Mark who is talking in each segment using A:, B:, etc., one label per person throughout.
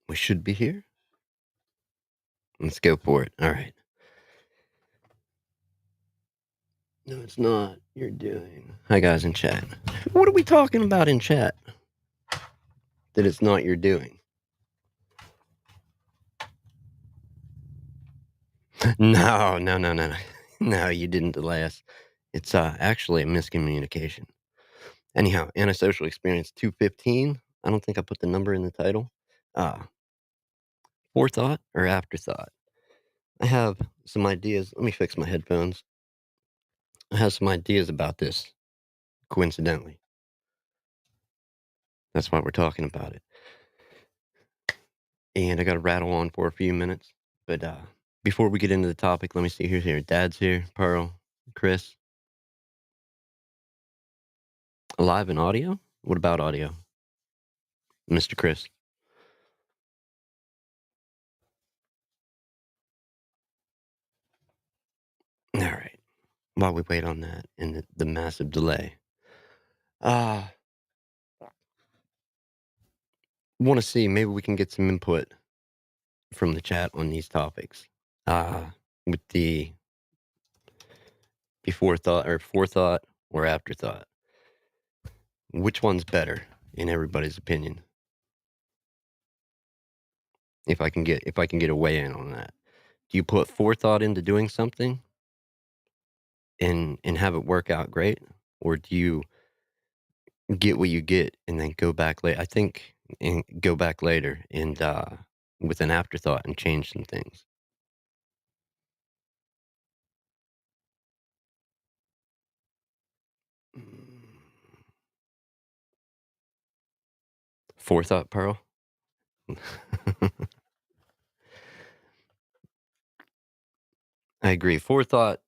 A: We should be here. Let's go for it. All right. No, it's not. You're doing. Hi, guys in chat. What are we talking about in chat? That it's not your doing. No, no, no, no, no. No, you didn't delay us. It's actually a miscommunication. Anyhow, antisocial experience 215. I don't think I put the number in the title. Uh, Forethought or afterthought. I have some ideas. Let me fix my headphones. I have some ideas about this, coincidentally. That's why we're talking about it. And I got to rattle on for a few minutes. But before we get into the topic, let me see who's here. Dad's here, Pearl, Chris. Alive in audio? What about audio? Mr. Chris. All right. While we wait on that and the massive delay, uh, want to see maybe we can get some input from the chat on these topics. With the before thought or forethought or afterthought. Which one's better in everybody's opinion? If I can get a weigh in on that. Do you put forethought into doing something and have it work out great? Or do you get what you get and then go back later? I think and go back later and with an afterthought and change some things. Mm. Forethought, Pearl? I agree. Forethought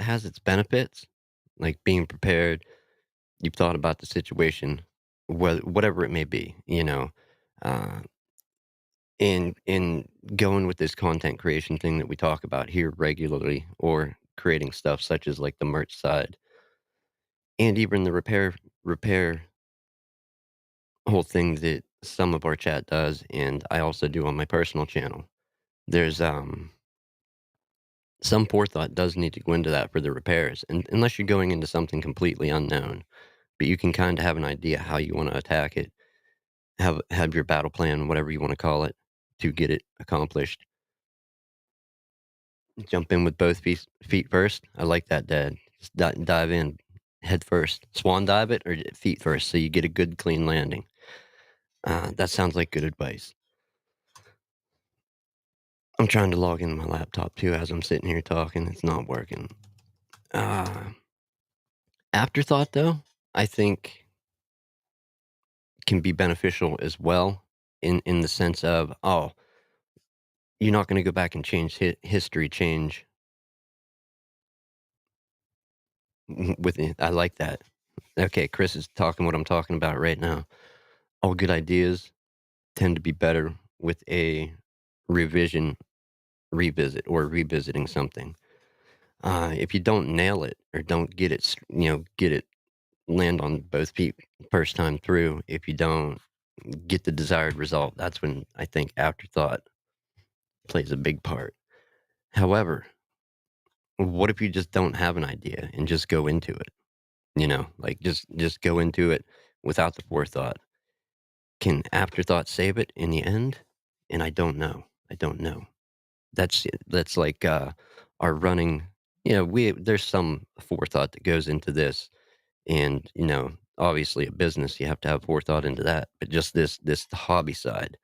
A: has its benefits, like being prepared. You've thought about the situation, whatever it may be, uh, in going with this content creation thing that we talk about here regularly, or creating stuff such as like the merch side, and even the repair whole thing that some of our chat does, and I also do on my personal channel. There's some forethought does need to go into that for the repairs, and unless you're going into something completely unknown, but you can kind of have an idea how you want to attack it, have your battle plan, whatever you want to call it, to get it accomplished. Jump in with both feet first. I like that, Dad. Just dive in head first. Swan dive it or feet first, so you get a good clean landing. That sounds like good advice. I'm trying to log into my laptop too as I'm sitting here talking. It's not working. Uh, Afterthought, though, I think can be beneficial as well in the sense of, oh, you're not going to go back and change history, change with it. I like that. Okay, Chris is talking what I'm talking about right now. All good ideas tend to be better with a revisit, or revisiting something. If you don't nail it or don't get it, get it land on both feet first time through, if you don't get the desired result, that's when I think afterthought plays a big part. However, what if you just don't have an idea and just go into it? Like just go into it without the forethought. Can afterthought save it in the end? And I don't know. I don't know. That's like our running. We there's some forethought that goes into this, and obviously a business you have to have forethought into that. But just this hobby side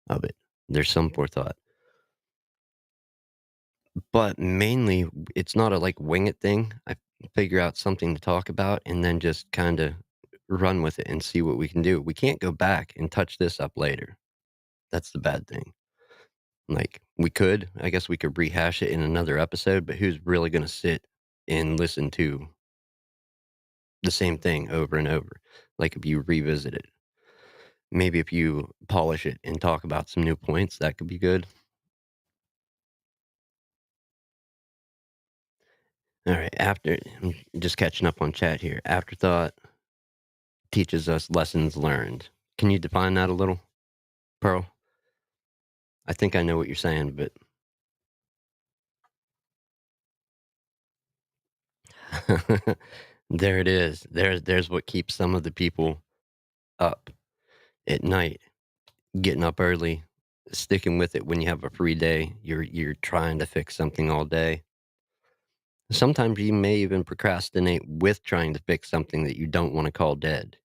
A: of it, there's some forethought. But mainly, it's not a like wing it thing. I figure out something to talk about and then just kind of run with it and see what we can do. We can't go back and touch this up later. That's the bad thing. Like we could, I guess we could rehash it in another episode, but who's really going to sit and listen to the same thing over and over? Like if you revisit it, maybe if you polish it and talk about some new points, that could be good. All right. I'm just catching up on chat here. Afterthought teaches us lessons learned. Can you define that a little, Pearl? I think I know what you're saying, but there it is. There's what keeps some of the people up at night, getting up early, sticking with it when you have a free day. You're trying to fix something all day. Sometimes you may even procrastinate with trying to fix something that you don't want to call dead,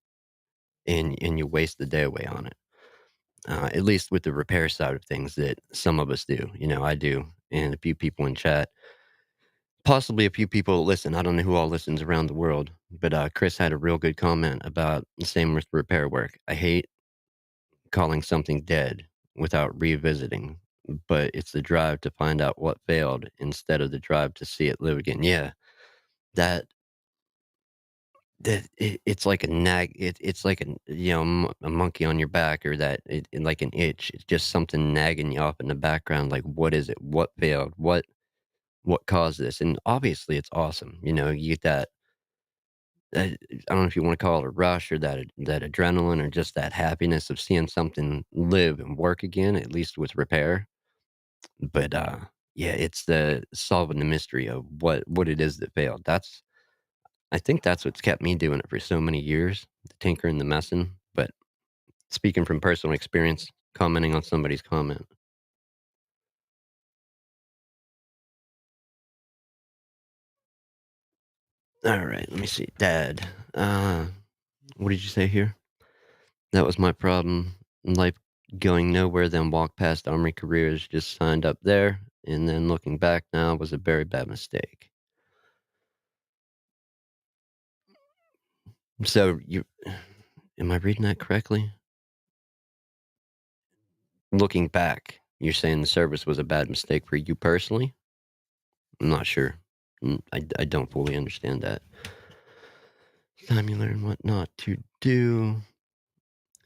A: and you waste the day away on it. At least with the repair side of things that some of us do. I do, and a few people in chat, possibly a few people listen. I don't know who all listens around the world, but Chris had a real good comment about the same with repair work. I hate calling something dead without revisiting, but it's the drive to find out what failed instead of the drive to see it live again. Yeah, that it's like a nag. It's like a monkey on your back, or like an itch. It's just something nagging you off in the background. Like, what is it? What failed? What caused this? And obviously, it's awesome. You get that, I don't know if you want to call it a rush, or that adrenaline, or just that happiness of seeing something live and work again. At least with repair. But yeah, it's the solving the mystery of what it is that failed. I think that's what's kept me doing it for so many years, the tinkering, the messing. But speaking from personal experience, commenting on somebody's comment. All right, let me see. Dad, what did you say here? That was my problem in life, going nowhere, then walk past Army careers, just signed up there, and then looking back now was a very bad mistake. So you, am I reading that correctly? Looking back, you're saying the service was a bad mistake for you personally? I'm not sure. I don't fully understand that. Time you learn what not to do.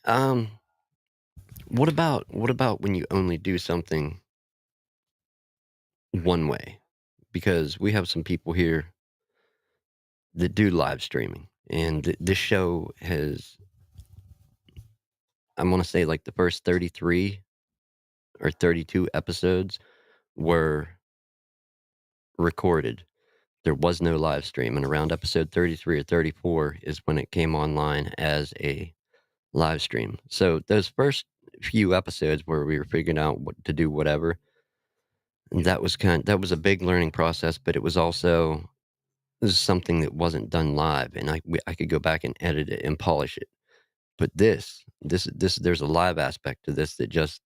A: Um, what about when you only do something one way? Because we have some people here that do live streaming, and this show has, I want to say, like the first 33 or 32 episodes were recorded. There was no live stream, and around episode 33 or 34 is when it came online as a live stream. So those first few episodes where we were figuring out what to do, whatever, that was a big learning process, but it was also, this is something that wasn't done live, and I could go back and edit it and polish it. But there's a live aspect to this that just,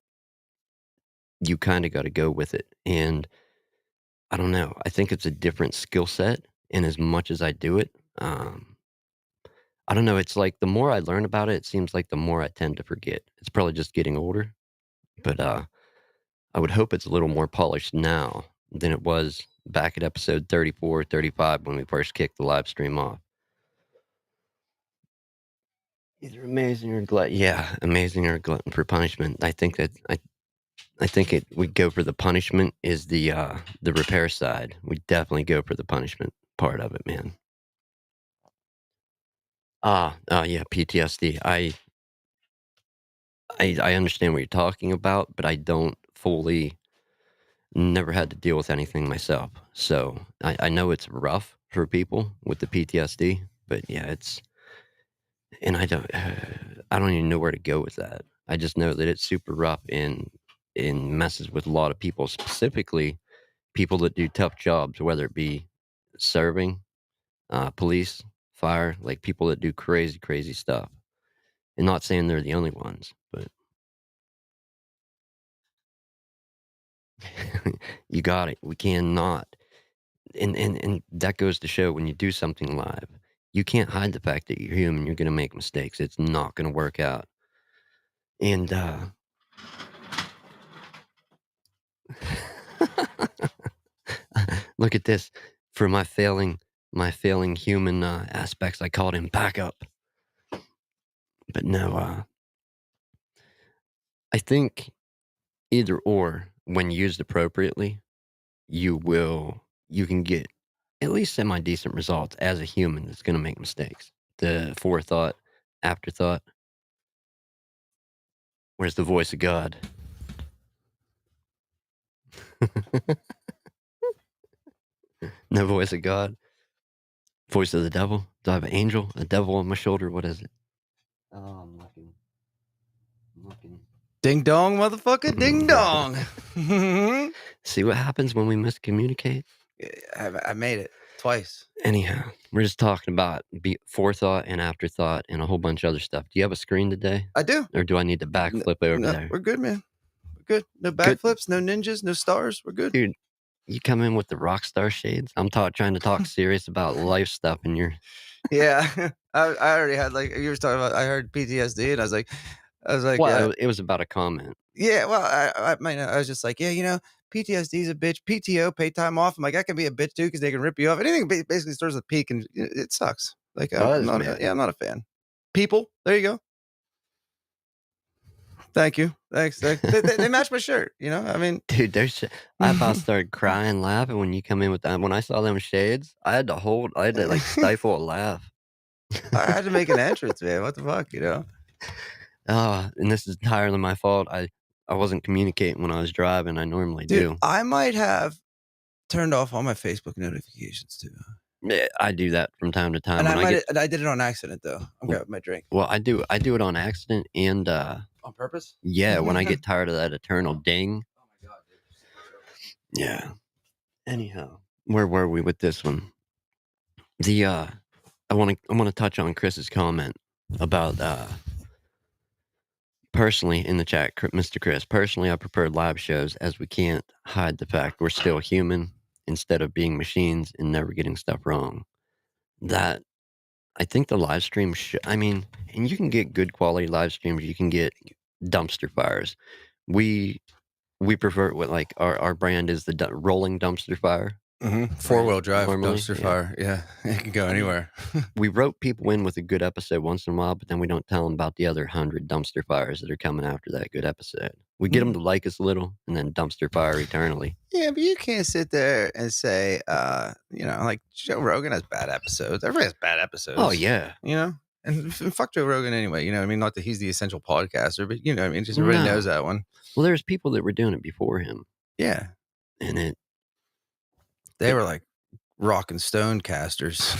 A: you kind of got to go with it. And I don't know. I think it's a different skill set. And as much as I do it, I don't know. It's like the more I learn about it, it seems like the more I tend to forget. It's probably just getting older, but I would hope it's a little more polished now than it was back at episode 34, 35 when we first kicked the live stream off. Either amazing or glut. Yeah, amazing or glutton for punishment. I think it would go for the punishment is the repair side. We definitely go for the punishment part of it, man. Yeah, PTSD. I understand what you're talking about, but I don't fully, never had to deal with anything myself. So I know it's rough for people with the PTSD, but yeah, and I don't even know where to go with that. I just know that it's super rough, and messes with a lot of people, specifically people that do tough jobs, whether it be serving, police, fire, like people that do crazy, crazy stuff. And not saying they're the only ones, but you got it. We cannot. And that goes to show, when you do something live, you can't hide the fact that you're human. You're going to make mistakes. It's not going to work out. And look at this. For my failing human aspects, I called him back up. But no, I think either or, when used appropriately, you can get at least semi decent results as a human that's going to make mistakes. The forethought, afterthought. Where's the voice of God? No voice of God. Voice of the devil. Do I have an angel? A devil on my shoulder? What is it? Oh, I'm looking. I'm looking.
B: Ding dong, motherfucker, ding dong.
A: See what happens when we miscommunicate?
B: I made it twice.
A: Anyhow, we're just talking about forethought and afterthought and a whole bunch of other stuff. Do you have a screen today?
B: I do.
A: Or do I need to backflip over there?
B: We're good, man. We're good. No backflips, no ninjas, no stars. We're good.
A: Dude, you come in with the rock star shades. I'm trying to talk serious about life stuff, and you're...
B: Yeah. I already had, like, you were talking about, I heard PTSD, and I was like,
A: well, it was about a comment.
B: Yeah, well, I was just like, yeah, you know, PTSD is a bitch. PTO, paid time off. I'm like, I can be a bitch too because they can rip you off. Anything basically starts with peak, and it sucks. Like, I'm not a fan. People, there you go. Thank you. Thanks. They match my shirt. You know, I mean,
A: dude, I about started crying, laughing when you come in with that. When I saw them shades, I had to like stifle a laugh.
B: I had to make an entrance, man. What the fuck, you know?
A: And this is entirely my fault. I wasn't communicating when I was driving. I normally do.
B: I might have turned off all my Facebook notifications too.
A: Yeah, I do that from time to time.
B: And I did it on accident though. I'm grabbing my drink.
A: Well, I do it on accident and
B: on purpose.
A: Yeah, when I get tired of that eternal ding.
B: Oh my god,
A: dude. Yeah. Anyhow, where were we with this one? I want to touch on Chris's comment about personally in the chat, Mr. Chris. Personally, I prefer live shows as we can't hide the fact we're still human instead of being machines and never getting stuff wrong. That I think the live stream and you can get good quality live streams. You can get dumpster fires. We prefer what, like, our brand is the rolling dumpster fire.
B: Mm-hmm. 4-wheel drive dumpster fire. Yeah, it can go anywhere.
A: We rope people in with a good episode once in a while, but then we don't tell them about the other 100 dumpster fires that are coming after that good episode. We get them to like us a little and then dumpster fire eternally.
B: Yeah, but you can't sit there and say, you know, like Joe Rogan has bad episodes. Everybody has bad episodes.
A: Oh, yeah.
B: You know? And fuck Joe Rogan anyway. You know what I mean? Not that he's the essential podcaster, but you know what I mean? Just everybody knows that one.
A: Well, there's people that were doing it before him.
B: Yeah.
A: And
B: they were like rock and stone casters,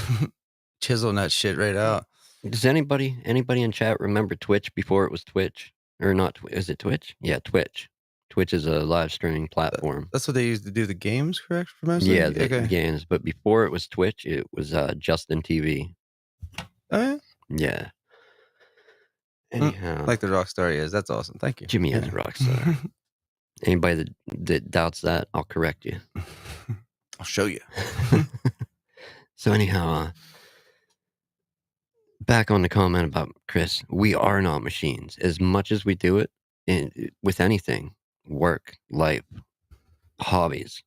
B: chiseling that shit right out.
A: Does anybody in chat remember Twitch before it was Twitch? Or not? Is it Twitch? Yeah, Twitch. Twitch is a live streaming platform.
B: That's what they used to do the games, correct? For most
A: yeah, the games. But before it was Twitch, it was Justin TV.
B: Oh, yeah?
A: Yeah. Anyhow.
B: Like the rock star he is. That's awesome. Thank you.
A: Jimmy is a rock star. Anybody that doubts that, I'll correct you.
B: I'll show you.
A: So anyhow, back on the comment about Chris, we are not machines. As much as we do it with anything, work, life, hobbies,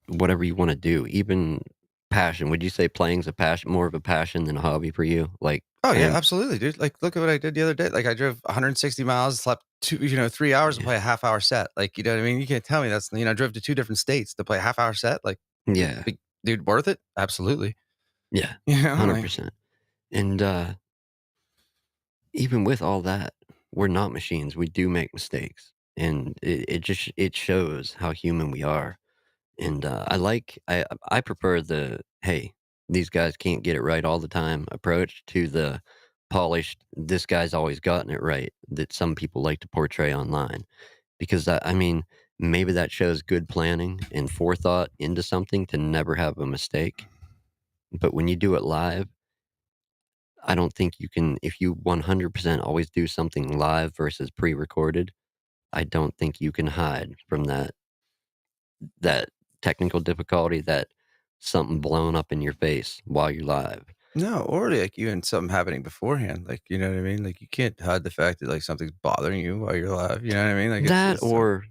A: whatever you want to do, even passion. Would you say playing's more of a passion than a hobby for you? Like,
B: oh yeah, absolutely, dude. Like, look at what I did the other day. Like, I drove 160 miles, slept 3 hours to play a half-hour set. Like, you know what I mean? You can't tell me that's, I drove to 2 different states to play a half-hour set. Like,
A: yeah,
B: dude, worth it? Absolutely.
A: Yeah,
B: 100%.
A: And even with all that, we're not machines. We do make mistakes, and it shows how human we are. And I prefer the, hey, these guys can't get it right all the time approach to the polished, this guy's always gotten it right, that some people like to portray online. Because maybe that shows good planning and forethought into something to never have a mistake. But when you do it live, I don't think you can, if you 100% always do something live versus pre-recorded, I don't think you can hide from that technical difficulty, that something blown up in your face while you're live.
B: No, or like even something happening beforehand. Like, you know what I mean? Like, you can't hide the fact that like something's bothering you while you're live. You know what I mean? Like
A: that, or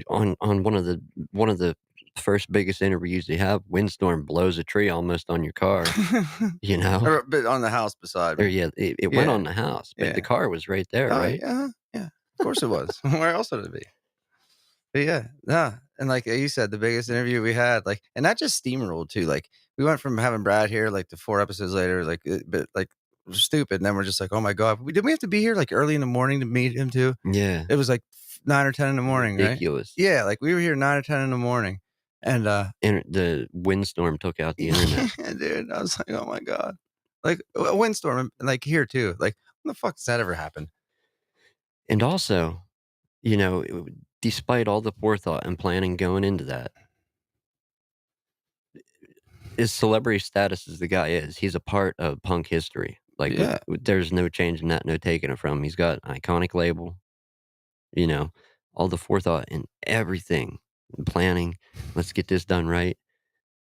A: on one of the first biggest interviews you have, windstorm blows a tree almost on your car. You know,
B: but on the house beside me.
A: Or it went on the house, but the car was right there, right?
B: Yeah, of course it was. Where else would it be? But and like you said, the biggest interview we had, like, and that just steamrolled too. Like, we went from having Brad here, like, to 4 episodes later, like, but like stupid, and then we're just like, "Oh my god, did we have to be here, like, early in the morning to meet him too?"
A: Yeah,
B: It was, like, 9 or 10 in the morning, right?
A: ridiculous.
B: Yeah, like, we were here 9 or 10 in the morning, and,
A: The windstorm took out the internet.
B: yeah, dude, I was like, "Oh my god." Like, a windstorm, and, like, here too, like, when the fuck does that ever happen?
A: And also, despite all the forethought and planning going into that, his celebrity status as the guy is, he's a part of punk history. Like,
B: Yeah,
A: there's no changing that, no taking it from him. He's got an iconic label, you know, all the forethought and everything, and planning. Let's get this done right.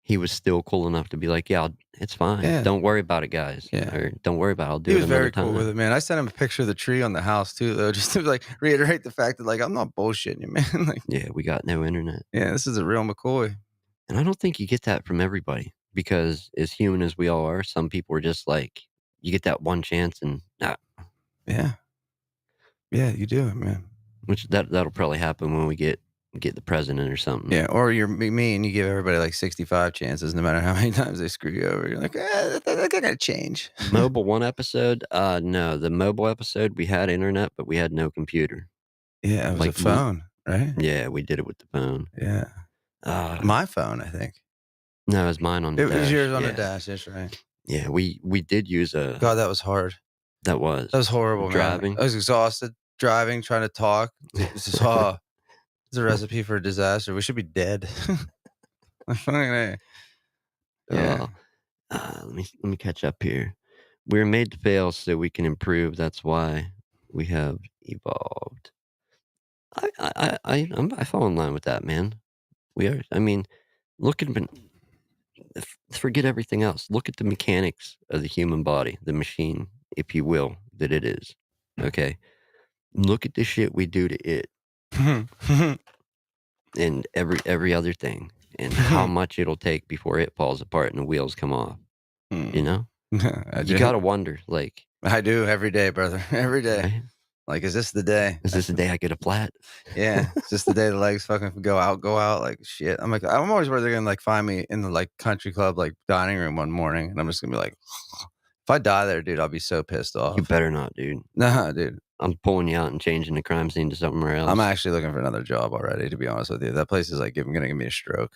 A: He was still cool enough to be like, "Yeah, it's fine.
B: yeah,
A: Don't worry about it, guys,"
B: yeah.
A: or "Don't worry about it. I'll
B: He
A: do it
B: was
A: another
B: very cool with
A: time."
B: it, man. I sent him a picture of the tree on the house too, though, just to, like, reiterate the fact that, like, I'm not bullshitting you, man, like,
A: Yeah, we got no internet.
B: yeah, this is a real McCoy.
A: And I don't think you get that from everybody because as human as we all are, some people are just like, you get that one chance and
B: Yeah. Yeah, you do, man.
A: which that'll probably happen when we get the president or something.
B: Yeah, or you're me and you give everybody, like, 65 chances no matter how many times they screw you over. You're like, that gotta change."
A: Mobile one episode, no, the mobile episode we had internet, but we had no computer.
B: Yeah, it was a
A: Like we
B: phone, right?
A: Yeah, we did it with the phone.
B: Yeah.
A: Uh
B: My phone, I think.
A: no, it was mine on the
B: It was
A: dash.
B: yours on the
A: Yeah.
B: dash, that's right.
A: Yeah, we did use a
B: God, that was hard.
A: that
B: That was
A: was
B: horrible, man.
A: driving.
B: I was exhausted, driving, trying to talk. This is it's a recipe for a disaster. We should be dead. Fucking A. Yeah.
A: Oh, let me catch up here. We're made to fail so we can improve. That's why we have evolved. I fall in line with that, man. We are. I mean, look at forget everything else. Look at the mechanics of the human body, the machine, if you will, that it is. Okay, look at the shit we do to it and every other thing, and how much it'll take before it falls apart and the wheels come off. You
B: Hmm.
A: know,
B: I
A: you
B: do.
A: gotta wonder, like,
B: I do every day, brother. Every day.
A: right?
B: Like, is this the day?
A: Is this the day I get a flat?
B: Yeah. Is this the day the legs fucking go out, go out? Like, shit. I'm like, I'm always worried they're gonna, like, find me in the, like, country club, like, dining room one morning, and I'm just gonna be like, if I die there, dude, I'll be so pissed
A: You
B: off.
A: better not, dude.
B: Nah, dude.
A: I'm pulling you out and changing the crime scene to somewhere
B: I'm
A: else.
B: actually looking for another job already, to be honest with you. That place is, like, gonna give me a stroke,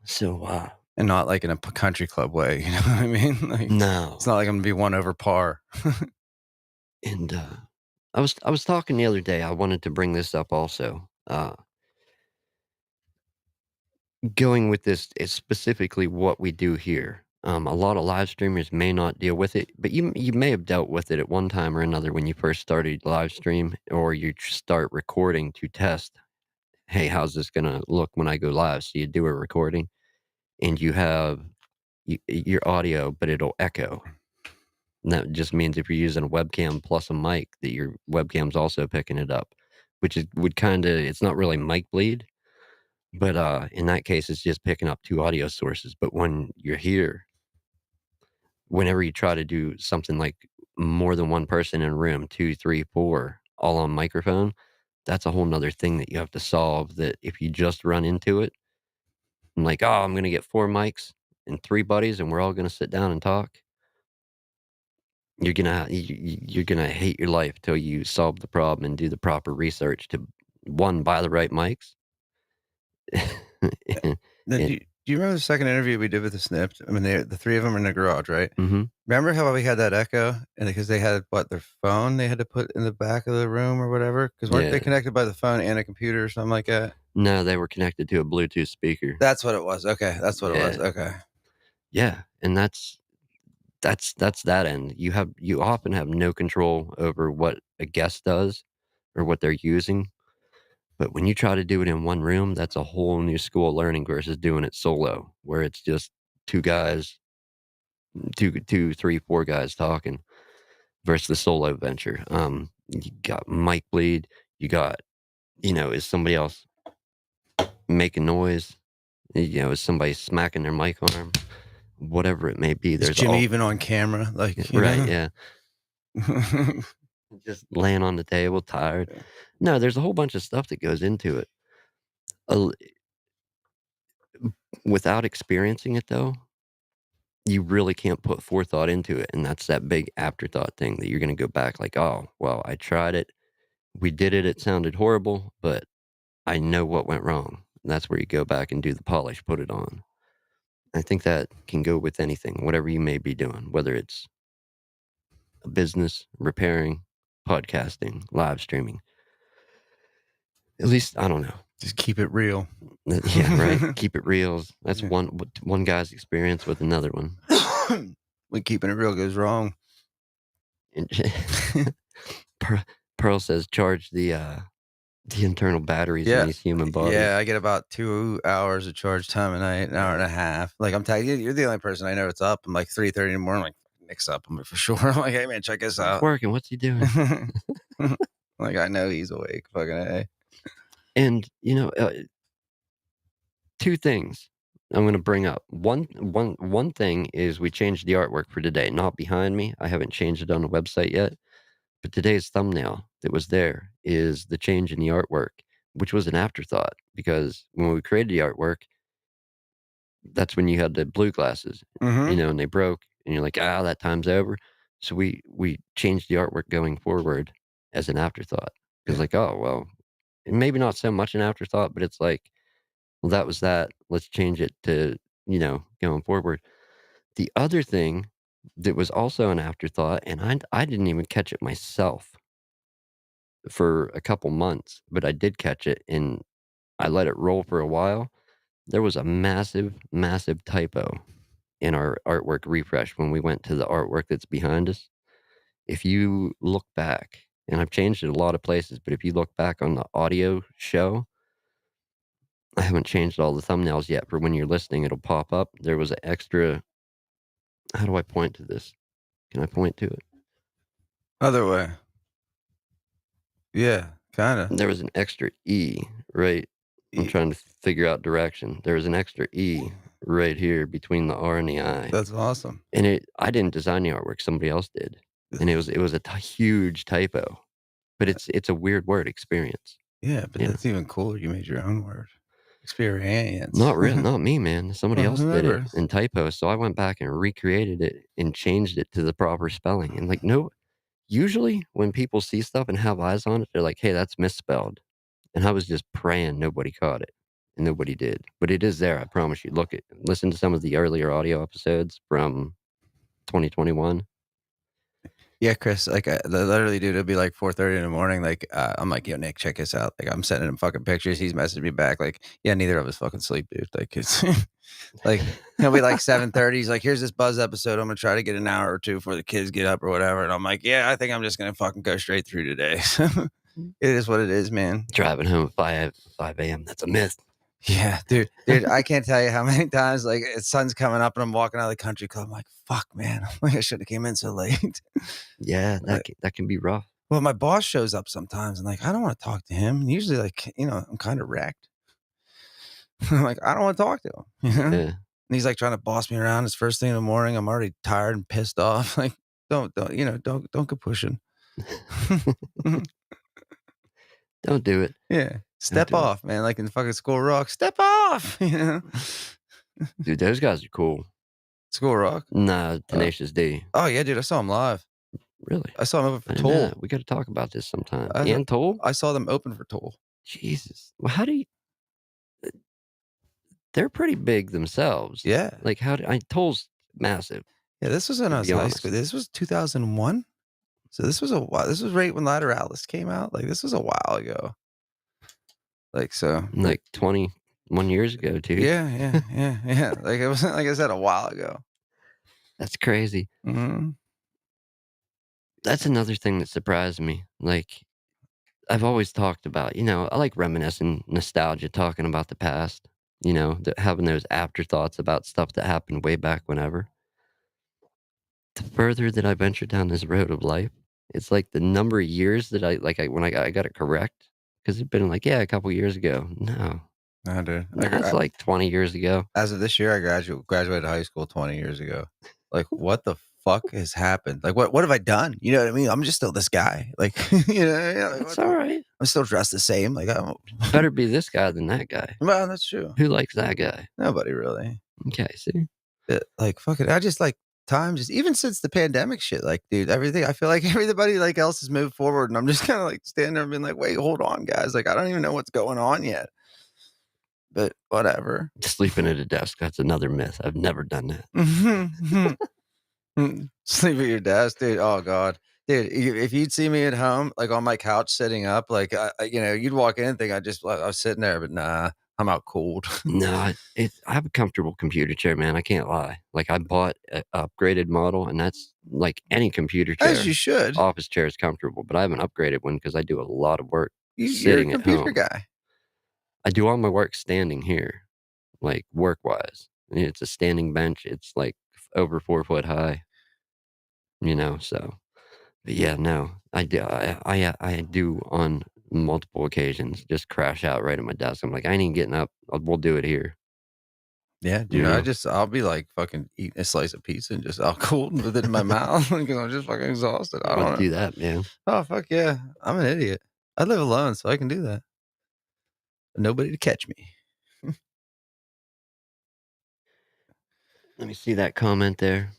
A: So,
B: and not, like, in a country club way, you know what I mean? Like, it's
A: no,
B: not like I'm gonna be one over par.
A: and, I was talking the other day, I wanted to bring this up also, going with this is specifically what we do here. A lot of live streamers may not deal with it, but you may have dealt with it at one time or another when you first started live stream or you start recording to test, "Hey, how's this gonna look when I go live?" So you do a recording, and you have your audio, but it'll echo. And that just means if you're using a webcam plus a mic, that your webcam's also picking it up, which is would kinda it's not really mic bleed, but, in that case, it's just picking up 2 audio sources, but when you're here, whenever you try to do something like more than 1 person in a room, 2, 3, 4, all on microphone, that's a whole whole 'nother thing that you have to solve that if you just run into it, and like, "Oh, I'm gonna get 4 mics and 3 buddies, and we're all gonna sit down and talk." You're gonna hate your life till you solve the problem and do the proper research to, 1, buy the right mics, and
B: Then
A: and
B: do you remember the second interview we did with the Snips? I mean, the 3 of them are in the garage, right?
A: mhm,
B: Remember how we had that echo? And because they had, what, their phone they had to put in the back of the room or whatever? Because 'Cause weren't they
A: yeah.
B: connected by the phone and a computer or something like that?
A: No, they were connected to a Bluetooth speaker.
B: That's what it was. Okay, that's what it was.
A: Yeah,
B: Okay.
A: yeah, and that's that end. You often have no control over what a guest does or what they're using, but when you try to do it in one room, that's a whole new school of learning versus doing it solo, where it's just 2 guys, 2, 3, 4 guys talking versus the solo venture. You got mic bleed, you got, is somebody else making noise? Is somebody smacking their mic arm? Whatever it may be,
B: Is
A: there's
B: Jimmy
A: all
B: even on camera? Like, you
A: right,
B: know?
A: yeah. Just laying on the table, tired. No, there's a whole bunch of stuff that goes into it. Uh, without experiencing it though, you really can't put forethought into it, and that's that big afterthought thing that you're gonna go back like, "Oh, well, I tried it. We did it. It sounded horrible, but I know what went wrong." And that's where you go back and do the polish, put it on. I think that can go with anything, whatever you may be doing, whether it's a business, repairing, podcasting, live streaming. At least, I don't know.
B: Just keep it real.
A: Yeah, right. Keep it real. That's one guy's experience with another one.
B: When keeping it real goes wrong.
A: And Pearl says charge the internal batteries in
B: Yeah.
A: these human bodies.
B: Yeah, I get about 2 hours of charge time a night, an hour and a half. Like, I'm telling you, you're the only person I know that's up. I'm like 3:30 in the morning. I'm like, Nick's up. I'm like, for sure. I'm like, hey, man, check this
A: He's
B: out.
A: working. What's he doing?
B: Like, I know he's awake. Fucking A.
A: And, two things I'm going to bring up. One thing is we changed the artwork for today, not behind me. I haven't changed it on the website yet. But today's thumbnail that was there is the change in the artwork, which was an afterthought because when we created the artwork, that's when you had the blue glasses, and they broke, and you're like, that time's over. So we changed the artwork going forward as an afterthought. It's like, oh, well, maybe not so much an afterthought, but it's like, well, that was that. Let's change it to, going forward. The other thing that was also an afterthought, and I didn't even catch it myself for a couple months, but I did catch it and I let it roll for a while. There was a massive, massive typo in our artwork refresh when we went to the artwork that's behind us. If you look back, and I've changed it a lot of places, but if you look back on the audio show, I haven't changed all the thumbnails yet. For when you're listening, it'll pop up. There was an extra. How do I point to this? Can I point to it?
B: Other way. Yeah, kind of.
A: There was an extra E, right? I'm trying to figure out direction. There was an extra E right here between the R and the I.
B: That's awesome.
A: And I didn't design the artwork, somebody else did. And it was a huge typo. But it's a weird word, experience.
B: Yeah, but that's even cooler. You made your own word. Experience.
A: Not real, not me, man. Somebody else did it
B: whoever.
A: in typo. So I went back and recreated it and changed it to the proper spelling. And no, usually when people see stuff and have eyes on it, they're like, hey, that's misspelled. And I was just praying nobody caught it. And nobody did. But it is there, I promise you. Listen to some of the earlier audio episodes from 2021.
B: Yeah, Chris, like, literally, dude, it'll be like 4:30 in the morning. Like, I'm like, yo, Nick, check this out. Like, I'm sending him fucking pictures. He's messaging me back. Like, yeah, neither of us fucking sleep, dude. Like, it's like, he'll be like 7:30. He's like, here's this Buzz episode. I'm going to try to get an hour or two before the kids get up or whatever. And I'm like, yeah, I think I'm just going to fucking go straight through today. It is what it is, man.
A: Driving home at 5 a.m. That's a myth.
B: Yeah, dude, I can't tell you how many times, like, the sun's coming up and I'm walking out of the country club. I'm like, fuck, man. I should have came in so late.
A: Yeah, that can be rough.
B: Well, my boss shows up sometimes and, like, I don't want to talk to him. And usually, like, I'm kind of wrecked. I'm like, I don't want to talk to him.
A: Yeah.
B: And he's like trying to boss me around. It's first thing in the morning. I'm already tired and pissed off. Like, don't go pushing.
A: Don't do it.
B: Yeah. Step off, man. Like in fucking School Rock. Step off.
A: Dude, those guys are cool.
B: School Rock?
A: Nah, Tenacious D.
B: Oh, yeah, dude. I saw him live.
A: Really?
B: I saw him open for Toll.
A: We got to talk about this sometime.
B: I
A: Toll?
B: I saw them open for Toll.
A: Jesus. Well, how do you... They're pretty big themselves.
B: Yeah.
A: Like, Toll's massive.
B: Yeah, this was when I was in high school. This was 2001. So this was a while. This was right when Lateralis came out. Like, this was a while ago. Like, so.
A: Like 21 years ago, too.
B: Yeah. Like, it wasn't, like I said, a while ago.
A: That's crazy.
B: Mm-hmm.
A: That's another thing that surprised me. Like, I've always talked about, I like reminiscing, nostalgia, talking about the past, having those afterthoughts about stuff that happened way back whenever. The further that I venture down this road of life, it's like the number of years that when I got it correct, because it's been like, a couple years ago. No.
B: No, dude.
A: That's like 20 years ago.
B: As of this year, I graduated high school 20 years ago. Like, what the fuck has happened? Like, what have I done? You know what I mean? I'm just still this guy. Like, like,
A: it's all right.
B: I'm still dressed the same. Like, I don't...
A: Better be this guy than that guy.
B: Well, that's true.
A: Who likes that guy?
B: Nobody really.
A: Okay, see?
B: Like, fuck it, I just, like, time just even since the pandemic shit, like, dude, everything I feel like everybody, like, else has moved forward, and I'm just kinda, like, standing there and being like, "Wait, hold on, guys, like, I don't even know what's going on yet." But whatever.
A: Sleeping at a desk, that's another myth. I've never done that.
B: Sleep at your desk, dude, oh god. Dude, if you'd see me at home, like, on my couch sitting up, like, you'd walk in and think I was sitting there, but nah, I'm out cold.
A: No, I have a comfortable computer chair, man, I can't lie. Like, I bought a upgraded model, and that's like any computer
B: As
A: chair.
B: you should.
A: Office chair is comfortable, but I have an upgraded one because I do a lot of work
B: You're a
A: sitting at
B: computer
A: home.
B: guy.
A: I do all my work standing here, like, work-wise. It's a standing bench, it's, like, over 4 foot high, so but yeah, no, I do on multiple occasions just crash out right at my desk. I'm like, "I ain't getting up. We'll do it here."
B: Yeah,
A: You
B: dude,
A: know?
B: I'll be, like, fucking eating a slice of pizza and just all cold with it in my mouth because I'm just fucking exhausted, I
A: I'll
B: don't know.
A: do that, man.
B: Oh, fuck yeah. I'm an idiot. I live alone, so I can do that. Nobody to catch me.
A: Let me see that comment there.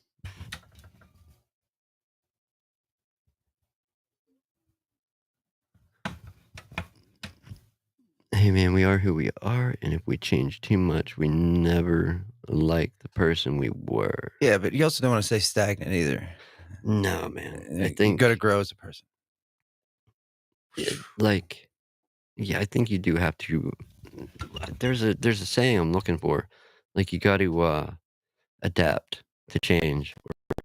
A: Hey, man, we are who we are, and if we change too much, we never like the person we were.
B: Yeah, but you also don't wanna stay stagnant either.
A: No, man. I
B: You gotta
A: think,
B: grow as a person.
A: like, yeah, I think you do have to. There's a saying I'm looking for. Like, you got to adapt to change,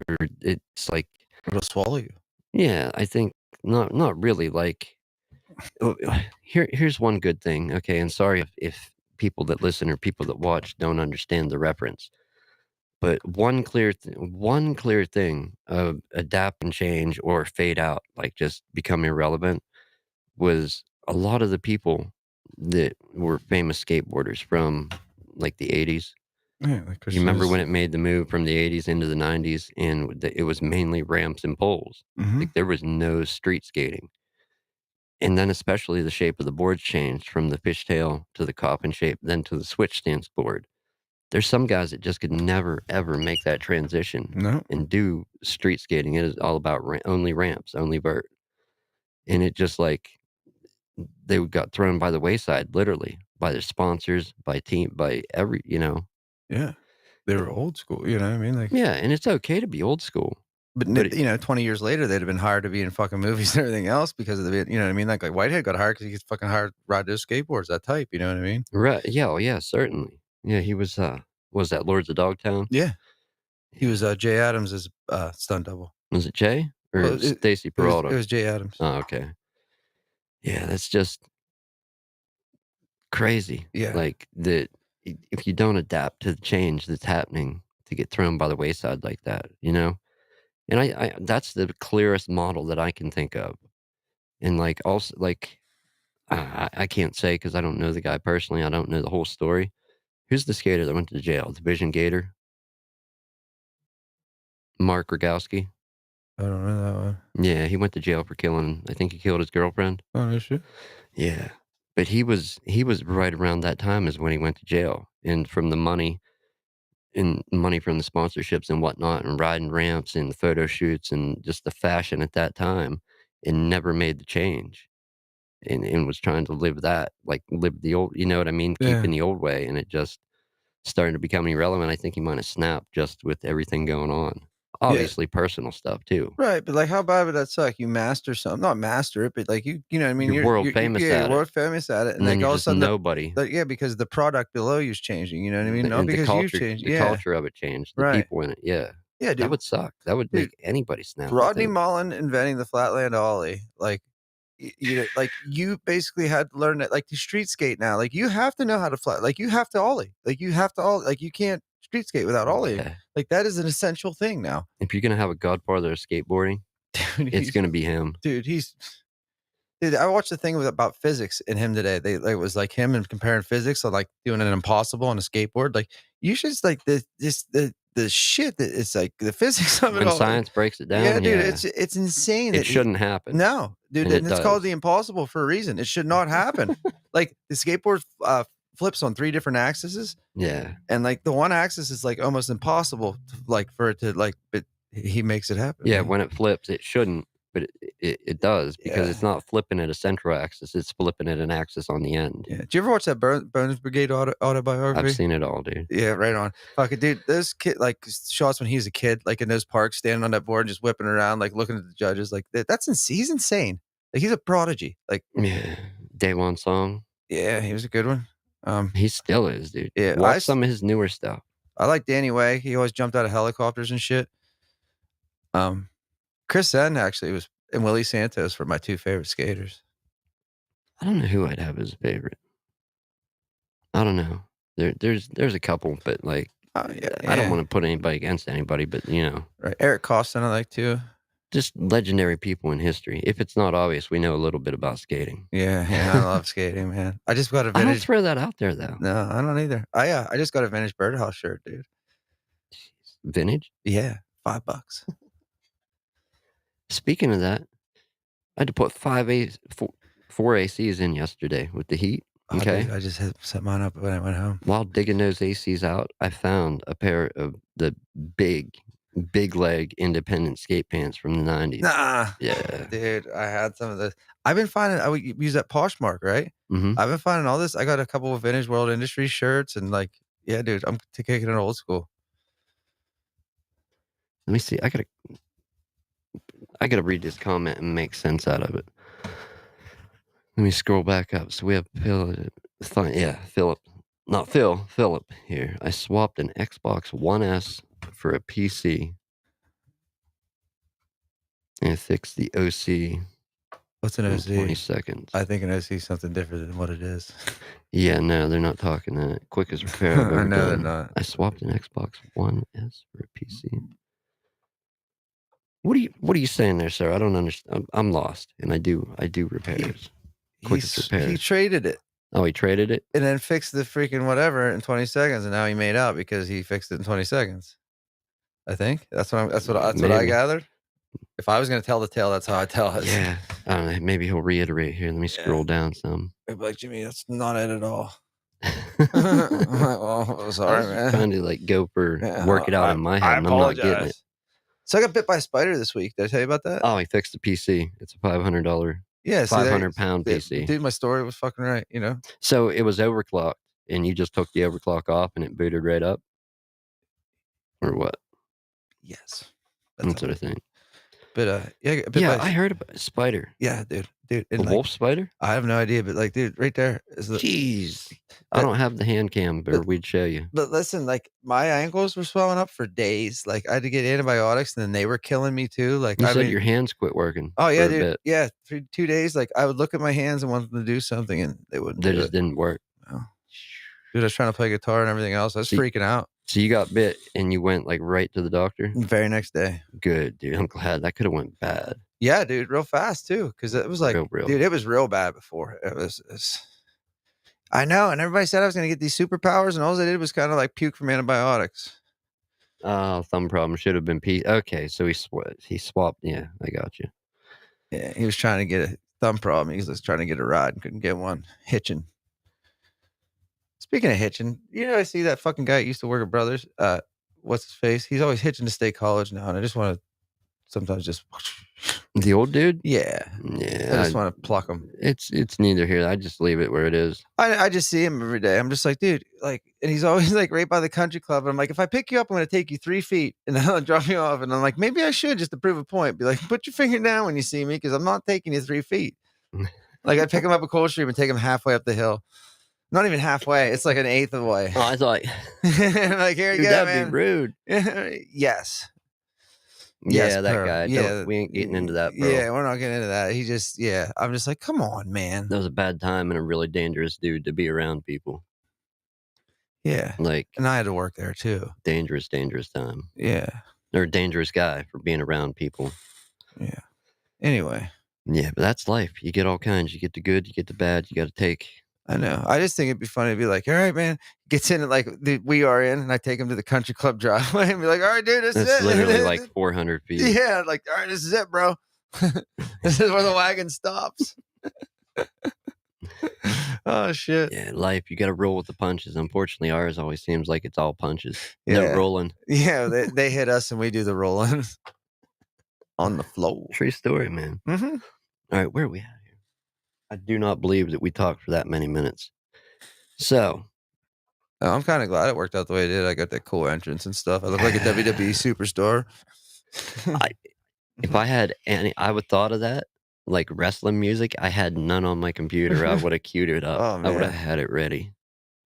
A: or it's like,
B: It'll swallow you.
A: yeah, I think not really. Like, oh, here's one good thing. Okay, and sorry if people that listen or people that watch don't understand the reference. But one clear thing of adapt and change or fade out, like just become irrelevant, was a lot of the people that were famous skateboarders from like the 80s.
B: Yeah, like
A: You remember
B: Christmas.
A: when it made the move from the 80s into the 90s and it was mainly ramps and poles.
B: Mhm.
A: Like there was no street skating. And then especially the shape of the boards changed from the fishtail to the coffin shape, then to the switch stance board. There's some guys that just could never ever make that transition
B: No.
A: and do street skating. It is all about only ramps, only vert. And it just like they got thrown by the wayside, literally by their sponsors, by team, by
B: Yeah. They were old school, you know what I mean? Like,
A: yeah. And it's okay to be old school,
B: but
A: but
B: 20 years later, they'd have been hired to be in fucking movies and everything else because of you know what I mean? Like Whitehead got hired because he could fucking hired ride those skateboards, that type, you know what I mean?
A: right, yeah, oh yeah, certainly, yeah. He was that Lords of Dogtown?
B: Yeah. He
A: Yeah,
B: was, Jay Adams's, stunt double.
A: was it Jay
B: Well,
A: or Stacy
B: it
A: Peralta?
B: was Jay Adams.
A: Oh, okay, yeah. That's just crazy.
B: Yeah.
A: Like that, if you don't adapt to the change that's happening, to get thrown by the wayside like that. And I that's the clearest model that I can think of. And like also like I can't say because I don't know the guy personally. I don't know the whole story. Who's the skater that went to jail? The Vision Gator, Mark Rogowski.
B: I don't know that one.
A: Yeah, he went to jail for killing. I think he killed his girlfriend.
B: Oh, no shit.
A: Yeah, but he was right around that time is when he went to jail, and from the money and money from the sponsorships and whatnot, and riding ramps and the photo shoots and just the fashion at that time, and never made the change, and was trying to live that, like live the old, you know what I mean,
B: Yeah.
A: keeping the old way, and it just started to become irrelevant. I think he might have snapped just with everything going on.
B: Yeah.
A: Obviously, personal stuff too.
B: Right, but, like, how bad would that suck? You master something not master it, but, like, you know what I mean?
A: You're world famous
B: You're
A: at it,
B: world famous at it, and,
A: and then
B: like,
A: you're
B: all of a
A: just
B: sudden
A: nobody.
B: yeah, because the product below you is changing, you know what I mean? Not
A: And the
B: because you've
A: culture
B: changed.
A: the
B: Yeah,
A: culture of it changed, the
B: right.
A: people in it, yeah.
B: Yeah,
A: That
B: dude.
A: would suck. That would
B: Dude,
A: make anybody snap, I
B: Rodney
A: think.
B: Mullen inventing the flatland ollie, like, like, you basically had to learn that, like, to street skate now, like, you have to know how to flat like, you have to ollie. Like, you have to ollie like, you can't street skate without ollieing.
A: Yeah.
B: Like, that is an essential thing now.
A: If you're gonna have a godfather of skateboarding,
B: Dude,
A: it's gonna be him.
B: he's dude, I watched the thing about physics in him today. It was like him and comparing physics on like doing an impossible on a skateboard. Like you should just like the shit that it's like the physics of it
A: When
B: all.
A: science breaks it
B: Yeah,
A: down,
B: dude,
A: yeah,
B: it's insane
A: it
B: that he
A: shouldn't happen,
B: no, dude,
A: and it
B: and it's called
A: does.
B: the impossible for a reason. It should not happen. Like the skateboard flips on 3 different axes.
A: Yeah.
B: And like the one axis is like almost impossible to, like for it to like, but he makes it happen.
A: Yeah,
B: man.
A: when it flips, it shouldn't, but it does because it's not flipping at a central axis, it's flipping at an axis on the end.
B: Yeah. Did you ever watch that Bonus Brigade autobiography?
A: I've seen it all, dude.
B: Yeah, right on. Fuck it, dude. Those kid like shots when he was a kid, like in those parks, standing on that board, just whipping around, like looking at the judges, like he's insane. Like he's a prodigy. Like
A: Yeah, Day One Song.
B: Yeah, he was a good one.
A: He still is, dude.
B: Yeah,
A: Watch some of his newer stuff.
B: I like Danny Way. He always jumped out of helicopters and shit. Chris Sen actually was, and Willie Santos were my 2 favorite skaters.
A: I don't know who I'd have as a favorite. I don't know. There's a couple, but like, I don't want to put anybody against anybody, but you know,
B: right? Eric Costin, I like too.
A: Just legendary people in history. If it's not obvious, we know a little bit about skating.
B: Yeah, I love skating, man. I just got a vintage.
A: I don't throw that out there though.
B: No, I don't either. I just got a vintage Birdhouse shirt, dude.
A: Jeez. Vintage?
B: Yeah, $5.
A: Speaking of that, I had to put 4 ACs in yesterday with the heat. Okay,
B: I just had set mine up when I went home.
A: While digging those ACs out, I found a pair of the big leg independent skate pants from the 90s.
B: Nah,
A: yeah,
B: dude, I had some of this. I've been finding, I would use that Poshmark, right?
A: Mm-hmm.
B: I've been finding all this. I got a couple of vintage World Industries shirts and like, yeah, dude, I'm kicking it old school.
A: Let me see. I gotta read this comment and make sense out of it. Let me scroll back up. So we have Philip. Not Phil, Philip here. I swapped an Xbox One S for a PC and fixed the OC.
B: What's an OC?
A: 20 seconds.
B: I think an OC is something different than what it is.
A: Yeah, no, they're not talking that. Quickest repair I've ever
B: I know
A: done.
B: they're not.
A: I swapped an Xbox One S for a PC. What are you saying there, sir? I don't understand. I'm lost, and I do repairs. Quickest repairs.
B: He traded it.
A: Oh, he traded it?
B: And then fixed the freaking whatever in 20 seconds, and now he made out because he fixed it in 20 seconds. I think that's what I gathered. If I was going to tell the tale, that's how I tell it.
A: Yeah, I don't know. Maybe he'll reiterate here. Let me scroll down some.
B: I'd be like, Jimmy, that's not it at all. Oh, sorry, man.
A: Trying to like go for work it out in my head, and I'm not getting it.
B: So I got bit by a spider this week. Did I tell you about that?
A: Oh, he fixed the PC. It's a $500.
B: Yeah,
A: 500-pound PC.
B: Dude, my story was fucking right, you know?
A: So it was overclocked, and you just took the overclock off, and it booted right up? Or what?
B: Yes.
A: That's what I think.
B: But,
A: I heard about a spider.
B: Yeah, dude.
A: A wolf spider?
B: I have no idea, but like, dude, right there is the...
A: Jeez. I don't have the hand cam, but we'd show you.
B: But listen, like, my ankles were swelling up for days. Like, I had to get antibiotics, and then they were killing me, too. Like,
A: you said your hands quit working.
B: Oh, yeah, dude. Yeah, for 2 days, like, I would look at my hands and want them to do something, and they wouldn't.
A: They just didn't work.
B: No. Dude, I was trying to play guitar and everything else. I was freaking out.
A: So you got bit, and you went, like, right to the doctor?
B: The very next day.
A: Good, dude. I'm glad. That could have went bad.
B: Yeah, dude, real fast, too, because it was like,
A: real.
B: Dude, it was real bad before. It was I know, and everybody said I was going to get these superpowers, and all I did was kind of like puke from antibiotics.
A: Oh, thumb problem should have been okay, so he swapped. Yeah, I got you.
B: Yeah, he was trying to get a thumb problem. He was trying to get a ride and couldn't get one. Hitching. Speaking of hitching, you know, I see that fucking guy that used to work at Brothers. What's his face? He's always hitching to State College now, and I just want to sometimes just...
A: The old dude?
B: Yeah. I just want to pluck him.
A: It's neither here. I just leave it where it is.
B: I just see him every day. I'm just like, dude, like, and he's always like right by the country club. And I'm like, if I pick you up, I'm going to take you 3 feet and then I'll drop you off. And I'm like, maybe I should just to prove a point. Be like, put your finger down when you see me because I'm not taking you 3 feet. Like, I'd pick him up a Cold Stream and take him halfway up the hill. Not even halfway. It's like an eighth of the way.
A: Oh, I thought,
B: like, here you go,
A: that'd
B: man.
A: Be rude.
B: Yes.
A: Yeah, that guy. Yeah, we ain't getting into that, bro.
B: Yeah, we're not getting into that. He just, I'm just like, come on, man.
A: That was a bad time and a really dangerous dude to be around people.
B: Yeah.
A: Like,
B: and I had to work there too.
A: Dangerous time.
B: Yeah.
A: Or a dangerous guy for being around people.
B: Yeah. Anyway.
A: Yeah, but that's life. You get all kinds. You get the good, you get the bad, you got to take.
B: I know. I just think it'd be funny to be like, all right, man, gets in it like we are in, and I take him to the country club driveway and be like, all right, dude, this is it.
A: Literally like 400 feet.
B: Yeah, like, all right, this is it, bro. This is where the wagon stops. Oh, Oh, shit.
A: Yeah, life, you gotta roll with the punches. Unfortunately, ours always seems like it's all punches. No
B: Yeah.
A: rolling.
B: Yeah, they hit us and we do the rolling on the floor.
A: True story, man.
B: Mhm.
A: Alright, where are we at here? I do not believe that we talked for that many minutes. So,
B: Oh, I'm kinda glad it worked out the way it did. I got that cool entrance and stuff. I look like a WWE superstar.
A: I if I had any I would thought of that, like wrestling music, I had none on my computer, I woulda queued it up.
B: Oh,
A: I woulda
B: man.
A: had it ready.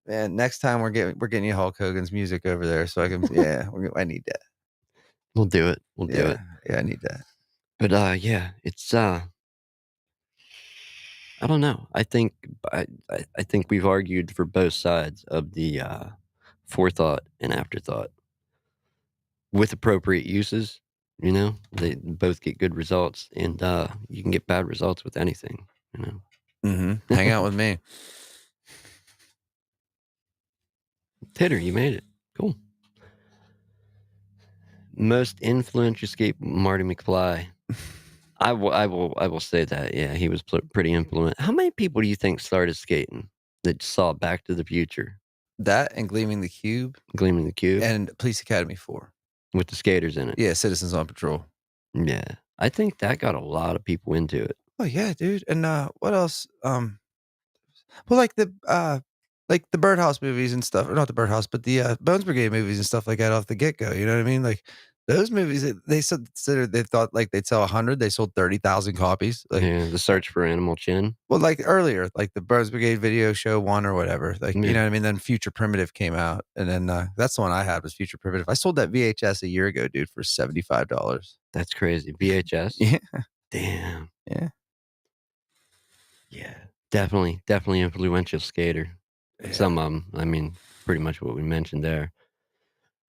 B: Man, next time we're getting you Hulk Hogan's music over there so I can yeah, I need that.
A: We'll do it, we'll do
B: Yeah,
A: it.
B: yeah, I need that.
A: But, yeah, it's, I don't know. I think we've argued for both sides of the, forethought and afterthought. With appropriate uses, they both get good results, and, you can get bad results with anything, you
B: Mhm.
A: know?
B: Hang out with me.
A: Titter, you made it. Cool. Most influential skate Marty McFly. I will say that, yeah, he was pretty influential. How many people do you think started skating that saw Back to the Future,
B: That and Gleaming the Cube
A: Gleaming the Cube,
B: and Police Academy 4.
A: with the skaters in it?
B: Yeah, Citizens on Patrol.
A: Yeah. I think that got a lot of people into it.
B: Oh, yeah, dude, and, what else? Well, like the Birdhouse movies and stuff or not the Birdhouse, but the, Bones Brigade movies and stuff like that off the get-go, you know what I mean? Like, those movies, they said considered they thought, like, they'd sell 100, they sold 30,000 copies, like,
A: Yeah, The Search for Animal Chin.
B: well, like, earlier, like, the Bones Brigade video show 1 or whatever, like, you
A: Yeah,
B: know what I mean? Then Future Primitive came out, and then, that's the one I had was Future Primitive. I sold that VHS a year ago, dude, for $75.
A: that's crazy. VHS?
B: Yeah,
A: Damn.
B: yeah,
A: Yeah. Definitely influential skater.
B: yeah.
A: Some of 'em, I mean, pretty much what we mentioned there.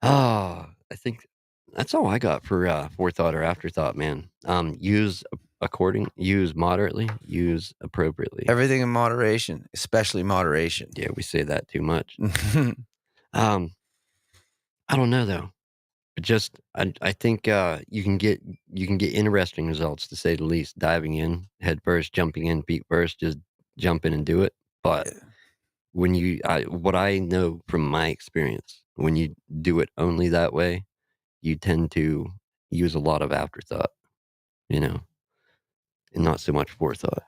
A: Ah, I think that's all I got for, forethought or afterthought, man. Use moderately, use appropriately.
B: Everything in moderation, especially moderation.
A: Yeah, we say that too much. Um, I don't know though. I think, you can get interesting results to say the least, diving in head first, jumping in feet first, just jump in and do it. But
B: Yeah.
A: what I know from my experience, when you do it only that way, you tend to use a lot of afterthought, you know, and not so much forethought.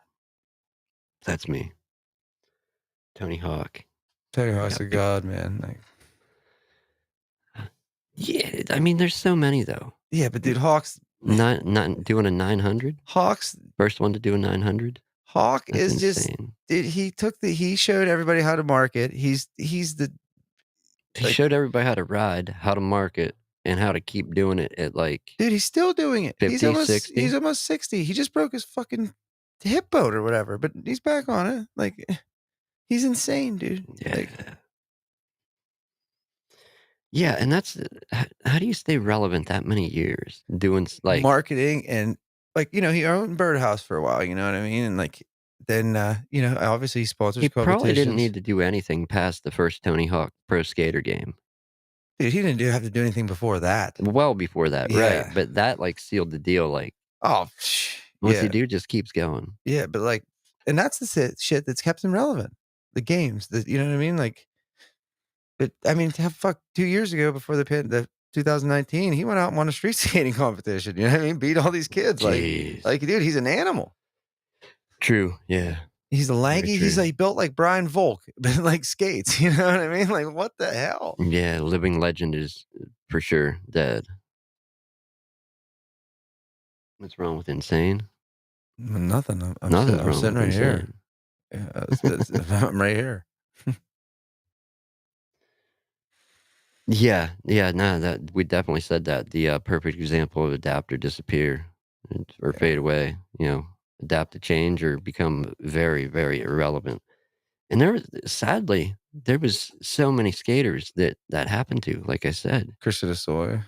A: That's me. Tony Hawk.
B: Tony
A: I
B: Hawk's
A: got
B: a
A: picked.
B: god, man, like
A: Yeah, I mean, there's so many though.
B: yeah, but dude, Hawks
A: Not doing a 900.
B: Hawks
A: First one to do a 900.
B: Hawk
A: That's
B: is just
A: insane.
B: dude, he showed everybody how to market. He's the
A: He
B: like,
A: showed everybody how to ride, how to market, and how to keep doing it at like
B: dude, he's still doing it.
A: 50,
B: He's
A: 60.
B: almost 60. He just broke his fucking hip bone or whatever, but he's back on it. Like, he's insane, dude. Like,
A: Yeah. Yeah, and that's how do you stay relevant that many years doing like
B: marketing and, like, he owned Birdhouse for a while, you know what I mean? And, like, then, obviously he sponsors
A: he probably didn't
B: competitions.
A: need to do anything past the first Tony Hawk Pro Skater game.
B: Dude, he didn't have to do anything before that.
A: Well before that, right?
B: Yeah.
A: But that like sealed the deal. Like
B: Oh,
A: once you
B: yeah.
A: do, just keeps going.
B: Yeah, but, like and that's the shit that's kept him relevant. The games, you know what I mean? Like, but, I mean, to have 2 years ago before the 2019, he went out and won a street skating competition, you know what I mean? Beat all these kids,
A: Jeez.
B: dude, he's an animal.
A: True. Yeah.
B: He's a
A: Very
B: lanky he's,
A: true.
B: like, built like Brian Volk, but, like, skates, you know what I mean? Like, what the hell?
A: Yeah, living legend is for sure dead. What's wrong with insane?
B: Nothing,
A: Nothing's
B: I'm
A: wrong
B: sitting
A: with
B: right here.
A: insane.
B: Yeah, I'm right here.
A: Yeah, yeah, no, that we definitely said that. The perfect example of adapt or disappear or
B: Yeah.
A: fade away, adapt to change or become very, very irrelevant. And sadly, there was so many skaters that happened to, like I said.
B: Christian Asoy,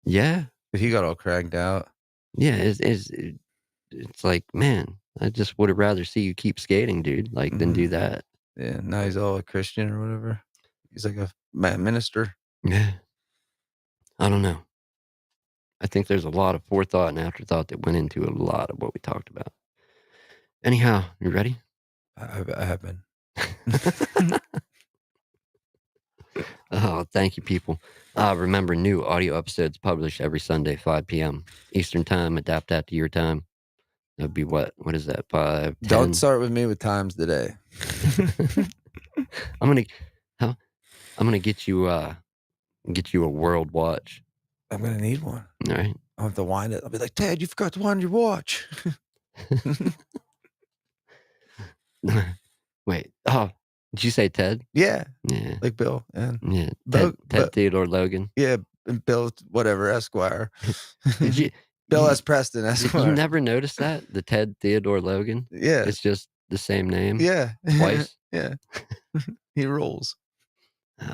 A: Yeah,
B: but he got all cracked out.
A: yeah, it's like, man, I just would have rather see you keep skating, dude, like, than do
B: Mhm.
A: that.
B: Yeah, now he's all a Christian or whatever. He's like a minister.
A: Yeah, I don't know. I think there's a lot of forethought and afterthought that went into a lot of what we talked about. Anyhow, you ready?
B: I have been.
A: Oh, thank you, people. Remember, new audio episodes published every Sunday, 5 p.m. Eastern Time. Adapt that to your time. That'd be what? What is that? 5,
B: Don't
A: 10?
B: start with me with times today.
A: I'm gonna, huh? I'm gonna get you a world watch.
B: I'm gonna need one.
A: All right.
B: I'll have to wind it. I'll be like, Ted, you forgot to wind your watch.
A: Wait. Oh, did you say Ted?
B: Yeah,
A: Yeah.
B: like Bill and
A: Yeah.
B: Bo
A: Ted Theodore Logan.
B: yeah, and Bill whatever, Esquire.
A: Did you?
B: Bill
A: You,
B: S. Preston,
A: you
B: Esquire.
A: never noticed that the Ted Theodore Logan?
B: Yeah,
A: It's just the same name
B: yeah,
A: twice.
B: yeah. He rules.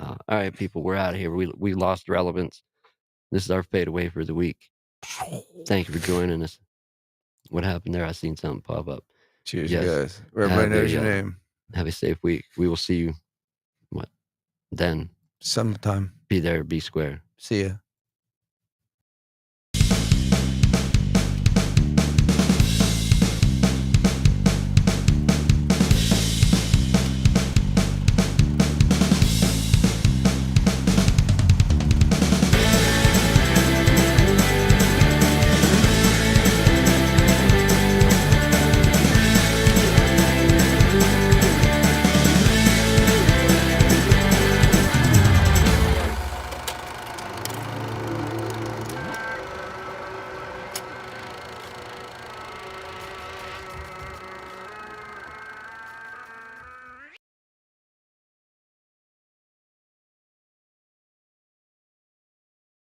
A: All right, people, we're out of here. We lost relevance. This is our fade away for the week. Thank you for joining us. What happened there? I seen something pop up.
B: Cheers, you
A: Yes.
B: guys. Where everybody knows your name.
A: Have a safe week. We will see you. What? Then.
B: Sometime.
A: Be there. Be square.
B: See ya.